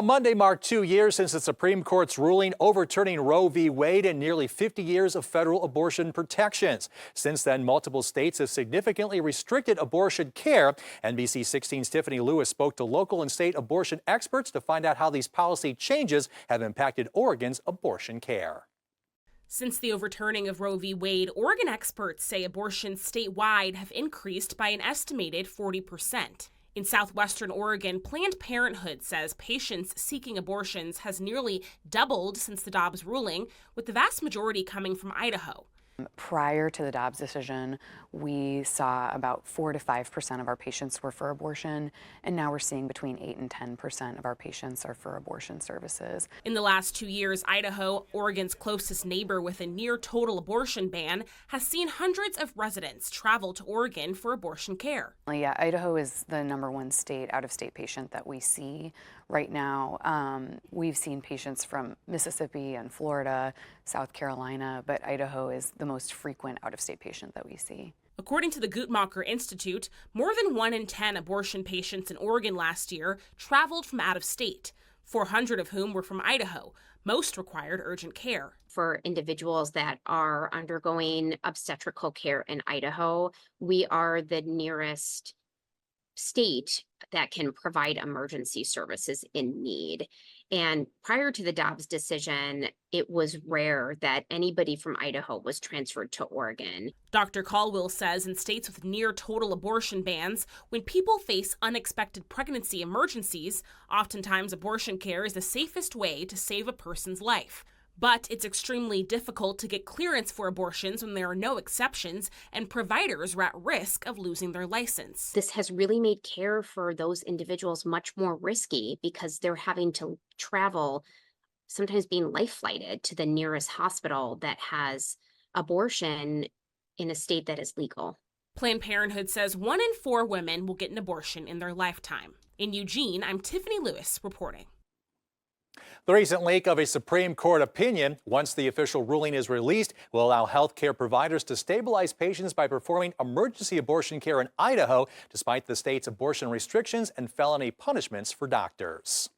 Monday marked 2 years since the Supreme Court's ruling overturning Roe v. Wade and nearly 50 years of federal abortion protections. Since then, multiple states have significantly restricted abortion care. NBC 16's Tiffany Lewis spoke to local and state abortion experts to find out how these policy changes have impacted Oregon's abortion care. Since the overturning of Roe v. Wade, Oregon experts say abortions statewide have increased by an estimated 40%. In southwestern Oregon, Planned Parenthood says patients seeking abortions has nearly doubled since the Dobbs ruling, with the vast majority coming from Idaho. Prior to the Dobbs decision, we saw about 4 to 5% of our patients were for abortion, and now we're seeing between 8 and 10% of our patients are for abortion services. In the last 2 years, Idaho, Oregon's closest neighbor with a near total abortion ban, has seen hundreds of residents travel to Oregon for abortion care. Yeah, Idaho is the #1 state out-of-state patient that we see right now. We've seen patients from Mississippi and Florida, South Carolina, but Idaho is the most frequent out-of-state patient that we see. According to the Guttmacher Institute, more than 1 in 10 abortion patients in Oregon last year traveled from out of state, 400 of whom were from Idaho. Most required urgent care. For individuals that are undergoing obstetrical care in Idaho, we are the nearest state that can provide emergency services in need. And prior to the Dobbs decision, it was rare that anybody from Idaho was transferred to Oregon. Dr. Caldwell says in states with near total abortion bans, when people face unexpected pregnancy emergencies, oftentimes abortion care is the safest way to save a person's life. But it's extremely difficult to get clearance for abortions when there are no exceptions and providers are at risk of losing their license. This has really made care for those individuals much more risky because they're having to travel, sometimes being life flighted to the nearest hospital that has abortion in a state that is legal. Planned Parenthood says 1 in 4 women will get an abortion in their lifetime. In Eugene, I'm Tiffany Lewis reporting. The recent leak of a Supreme Court opinion, once the official ruling is released, will allow health care providers to stabilize patients by performing emergency abortion care in Idaho, despite the state's abortion restrictions and felony punishments for doctors.